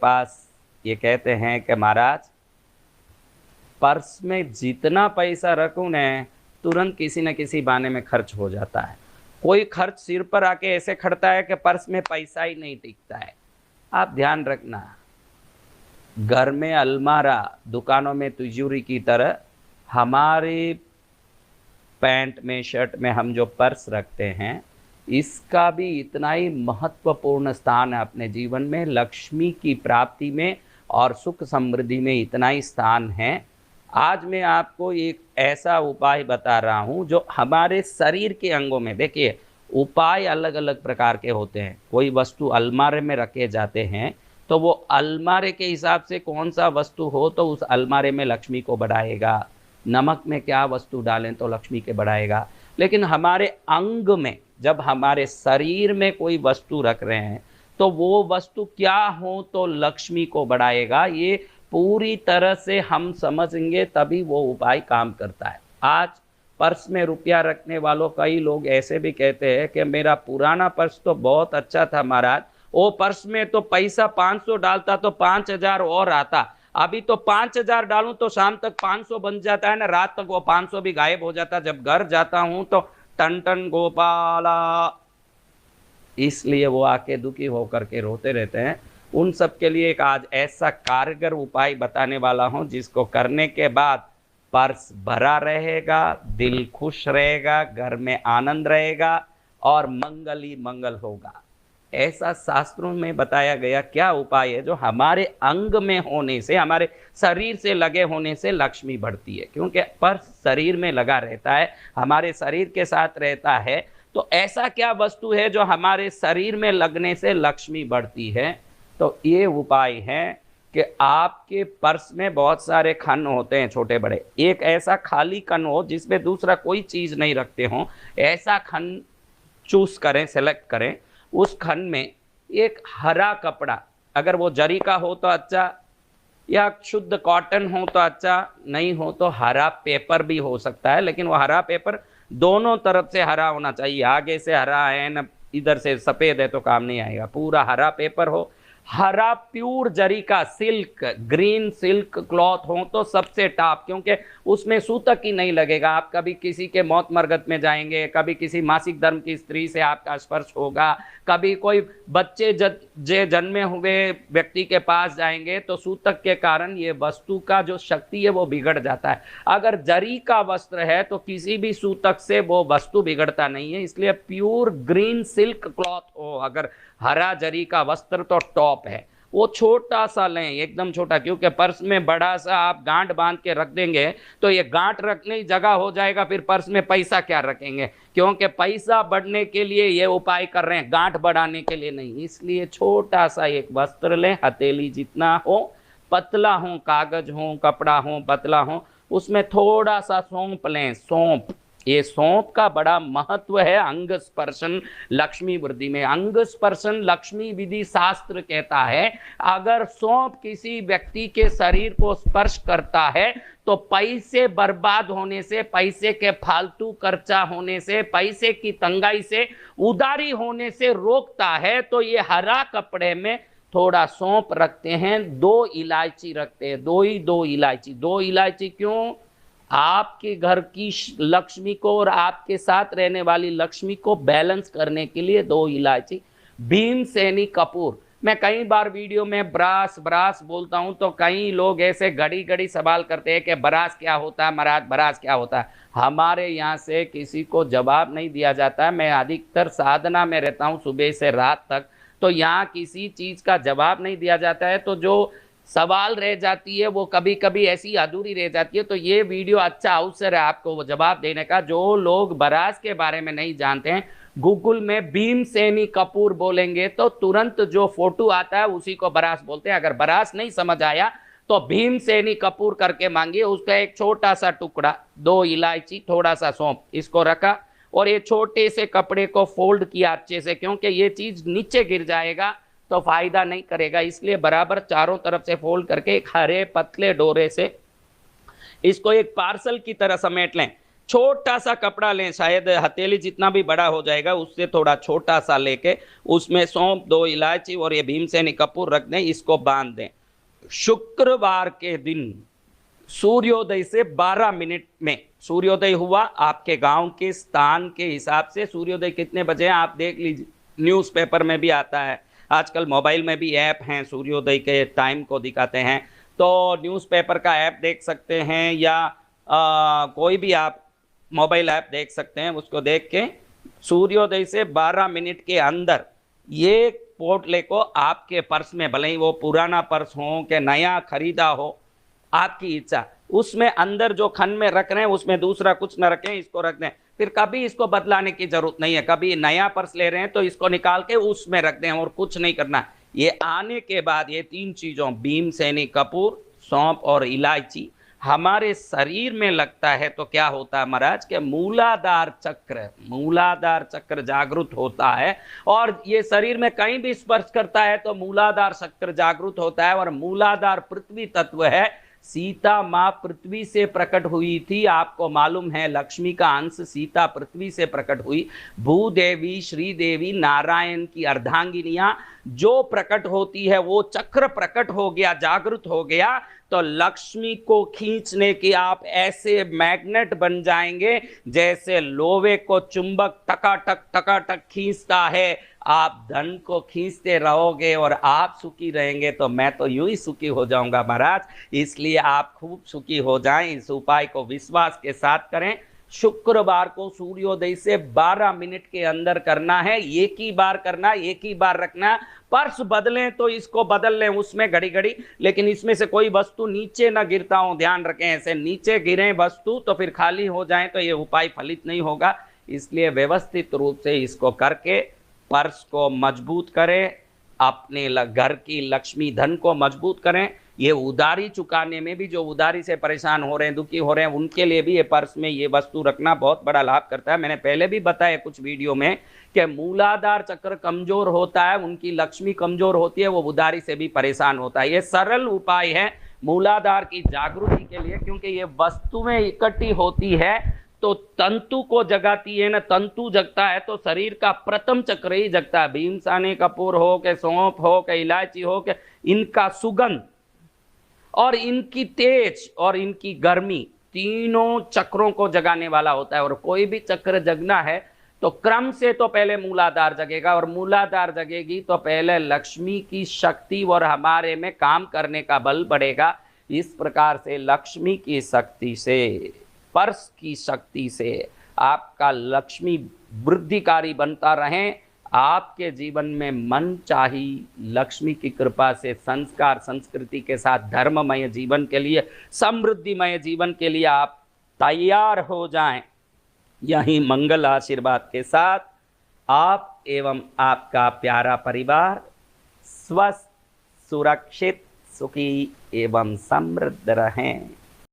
पास ये कहते हैं कि महाराज पर्स में जितना पैसा रखूं न तुरंत किसी न किसी बहाने में खर्च हो जाता है। कोई खर्च सिर पर आके ऐसे खड़ता है कि पर्स में पैसा ही नहीं टिकता है। आप ध्यान रखना, घर में अलमारा, दुकानों में तिजोरी की तरह हमारे पैंट में, शर्ट में हम जो पर्स रखते हैं, इसका भी इतना ही महत्वपूर्ण स्थान है अपने जीवन में। लक्ष्मी की प्राप्ति में और सुख समृद्धि में इतना ही स्थान है। आज मैं आपको एक ऐसा उपाय बता रहा हूं जो हमारे शरीर के अंगों में, देखिए उपाय अलग अलग प्रकार के होते हैं। कोई वस्तु अलमारे में रखे जाते हैं तो वो अलमारे के हिसाब से कौन सा वस्तु हो तो उस अलमारे में लक्ष्मी को बढ़ाएगा। नमक में क्या वस्तु डालें तो लक्ष्मी के बढ़ाएगा। लेकिन हमारे अंग में, जब हमारे शरीर में कोई वस्तु रख रहे हैं तो वो वस्तु क्या हो तो लक्ष्मी को बढ़ाएगा, ये पूरी तरह से हम समझेंगे तभी वो उपाय काम करता है। आज पर्स में रुपया रखने वालों कई लोग ऐसे भी कहते हैं कि मेरा पुराना पर्स तो बहुत अच्छा था महाराज, वो पर्स में तो पैसा 500 डालता तो 5000 और आता, अभी तो 5000 डालूं तो शाम तक 500 बन जाता है ना, रात तक वो 500 भी गायब हो जाता। जब घर जाता हूं तो टन टन गोपाला, इसलिए वो आके दुखी होकर के रोते रहते हैं। उन सब के लिए एक आज ऐसा कारगर उपाय बताने वाला हूं जिसको करने के बाद पर्स भरा रहेगा, दिल खुश रहेगा, घर में आनंद रहेगा और मंगल ही मंगल होगा। ऐसा शास्त्रों में बताया गया क्या उपाय है जो हमारे अंग में होने से, हमारे शरीर से लगे होने से लक्ष्मी बढ़ती है। क्योंकि पर्स शरीर में लगा रहता है, हमारे शरीर के साथ रहता है। तो ऐसा क्या वस्तु है जो हमारे शरीर में लगने से लक्ष्मी बढ़ती है? तो ये उपाय है कि आपके पर्स में बहुत सारे खन होते हैं छोटे बड़े, एक ऐसा खाली खन हो जिसमें दूसरा कोई चीज नहीं रखते हो, ऐसा खन चूज करें, सेलेक्ट करें। उस खन में एक हरा कपड़ा, अगर वो जरी का हो तो अच्छा, या शुद्ध कॉटन हो तो अच्छा, नहीं हो तो हरा पेपर भी हो सकता है। लेकिन वो हरा पेपर दोनों तरफ से हरा होना चाहिए, आगे से हरा है न इधर से सफेद है तो काम नहीं आएगा। पूरा हरा पेपर हो, हरा प्योर जरी का सिल्क, ग्रीन सिल्क क्लॉथ हो तो सबसे टॉप, क्योंकि उसमें सूतक ही नहीं लगेगा। आप कभी किसी के मौत मरगत में जाएंगे, कभी किसी मासिक धर्म की स्त्री से आपका स्पर्श होगा, कभी कोई बच्चे जन्मे हुए व्यक्ति के पास जाएंगे तो सूतक के कारण ये वस्तु का जो शक्ति है वो बिगड़ जाता है। अगर जरी का वस्त्र है तो किसी भी सूतक से वो वस्तु बिगड़ता नहीं है। इसलिए प्योर ग्रीन सिल्क क्लॉथ हो, अगर हरा जरी का वस्त्र तो टॉप है। वो छोटा सा लें, एकदम छोटा, क्योंकि पर्स में बड़ा सा आप गांठ बांध के रख देंगे तो ये गांठ रखने की जगह हो जाएगा, फिर पर्स में पैसा क्या रखेंगे? क्योंकि पैसा बढ़ने के लिए ये उपाय कर रहे हैं, गांठ बढ़ाने के लिए नहीं। इसलिए छोटा सा एक वस्त्र लें, हथेली जितना हो, पतला हो, कागज हो, कपड़ा हो, पतला हो, उसमें थोड़ा सा सौंफ लें। सौंफ, ये सौंफ का बड़ा महत्व है अंग स्पर्शन लक्ष्मी वृद्धि में। अंग स्पर्शन लक्ष्मी विधि शास्त्र कहता है अगर सौंफ किसी व्यक्ति के शरीर को स्पर्श करता है तो पैसे बर्बाद होने से, पैसे के फालतू खर्चा होने से, पैसे की तंगाई से, उदारी होने से रोकता है। तो ये हरा कपड़े में थोड़ा सौंफ रखते हैं, 2 इलायची रखते हैं, दो इलायची। 2 इलायची क्यों? आपके घर की लक्ष्मी को और आपके साथ रहने वाली लक्ष्मी को बैलेंस करने के लिए 2 इलायची। भीमसेनी कपूर, मैं कई बार वीडियो में ब्रास ब्रास बोलता हूं तो कई लोग ऐसे घड़ी घड़ी सवाल करते हैं कि ब्रास क्या होता है महाराज, ब्रास क्या होता है। हमारे यहाँ से किसी को जवाब नहीं दिया जाता है। मैं अधिकतर साधना में रहता हूँ सुबह से रात तक, तो यहाँ किसी चीज का जवाब नहीं दिया जाता है। तो जो सवाल रह जाती है वो कभी कभी ऐसी अधूरी रह जाती है। तो ये वीडियो अच्छा अवसर है आपको वो जवाब देने का। जो लोग बरास के बारे में नहीं जानते हैं, गूगल में भीमसेनी कपूर बोलेंगे तो तुरंत जो फोटो आता है उसी को बरास बोलते हैं। अगर बरास नहीं समझ आया तो भीमसेनी कपूर करके मांगिए। उसका एक छोटा सा टुकड़ा, 2 इलायची, थोड़ा सा सौंफ, इसको रखा और ये छोटे से कपड़े को फोल्ड किया अच्छे से, क्योंकि ये चीज नीचे गिर जाएगा तो फायदा नहीं करेगा। इसलिए बराबर चारों तरफ से फोल्ड करके एक हरे पतले डोरे से इसको एक पार्सल की तरह समेट लें। छोटा सा कपड़ा लें, शायद हथेली जितना भी बड़ा हो जाएगा, उससे थोड़ा छोटा सा लेके उसमें सौंफ, 2 इलायची और ये भीमसेनी कपूर रख दें, इसको बांध दें। शुक्रवार के दिन सूर्योदय से 12 मिनट में सूर्योदय हुआ। आपके गांव के स्थान के हिसाब से सूर्योदय कितने बजे हैं आप देख लीजिए, न्यूज़पेपर में भी आता है, आजकल मोबाइल में भी ऐप हैं सूर्योदय के टाइम को दिखाते हैं, तो न्यूज़पेपर का ऐप देख सकते हैं या कोई भी आप मोबाइल ऐप देख सकते हैं। उसको देख के सूर्योदय से 12 मिनट के अंदर ये पोटले को आपके पर्स में, भले ही वो पुराना पर्स हो कि नया खरीदा हो, आपकी इच्छा, उसमें अंदर जो खन में रख रहे हैं उसमें दूसरा कुछ न रखें, इसको रख दें। फिर कभी इसको बदलाने की जरूरत नहीं है, कभी नया पर्स ले रहे हैं तो इसको निकाल के उसमें रख दें और कुछ नहीं करना। ये आने के बाद ये 3 चीज़ों भीमसेनी कपूर, सौंफ और इलायची हमारे शरीर में लगता है तो क्या होता है महाराज के मूलाधार चक्र जागृत होता है, और ये शरीर में कहीं भी स्पर्श करता है तो मूलाधार चक्र जागृत होता है। और मूलाधार पृथ्वी तत्व है, सीता माँ पृथ्वी से प्रकट हुई थी, आपको मालूम है लक्ष्मी का अंश सीता पृथ्वी से प्रकट हुई। भूदेवी, श्रीदेवी, नारायण की अर्धांगिनियां जो प्रकट होती है वो चक्र प्रकट हो गया, जागृत हो गया, तो लक्ष्मी को खींचने की आप ऐसे मैग्नेट बन जाएंगे जैसे लोहे को चुंबक टकाटक खींचता है। आप धन को खींचते रहोगे और आप सुखी रहेंगे, तो मैं तो यूं ही सुखी हो जाऊंगा महाराज। इसलिए आप खूब सुखी हो जाएं, इस उपाय को विश्वास के साथ करें। शुक्रवार को सूर्योदय से 12 मिनट के अंदर करना है, एक ही बार करना, एक ही बार रखना। पर्स बदलें तो इसको बदल लें उसमें घड़ी घड़ी, लेकिन इसमें से कोई वस्तु नीचे ना गिरता हो, ध्यान रखें, ऐसे नीचे गिरे वस्तु तो फिर खाली हो जाए तो ये उपाय फलित नहीं होगा। इसलिए व्यवस्थित रूप से इसको करके पर्स को मजबूत करें, अपने घर की लक्ष्मी धन को मजबूत करें। ये उधारी चुकाने में भी, जो उधारी से परेशान हो रहे हैं, दुखी हो रहे हैं, उनके लिए भी ये पर्स में ये वस्तु रखना बहुत बड़ा लाभ करता है। मैंने पहले भी बताया कुछ वीडियो में कि मूलाधार चक्र कमजोर होता है, उनकी लक्ष्मी कमजोर होती है, वो उधारी से भी परेशान होता है। ये सरल उपाय है मूलाधार की जागृति के लिए, क्योंकि ये वस्तुएं इकट्ठी होती है तो तंतु को जगाती है ना, तंतु जगता है तो शरीर का प्रथम चक्र ही जगता है। भीमसेनी कपूर हो के सौंफ हो के इलायची हो के, इनका सुगंध और इनकी तेज और इनकी गर्मी तीनों चक्रों को जगाने वाला होता है। और कोई भी चक्र जगना है तो क्रम से तो पहले मूलाधार जगेगा, और मूलाधार जगेगी तो पहले लक्ष्मी की शक्ति और हमारे में काम करने का बल बढ़ेगा। इस प्रकार से लक्ष्मी की शक्ति से, पर्स की शक्ति से आपका लक्ष्मी वृद्धिकारी बनता रहे। आपके जीवन में मन चाही लक्ष्मी की कृपा से संस्कार संस्कृति के साथ धर्ममय जीवन के लिए, समृद्धिमय जीवन के लिए आप तैयार हो जाएं। यही मंगल आशीर्वाद के साथ आप एवं आपका प्यारा परिवार स्वस्थ, सुरक्षित, सुखी एवं समृद्ध रहें।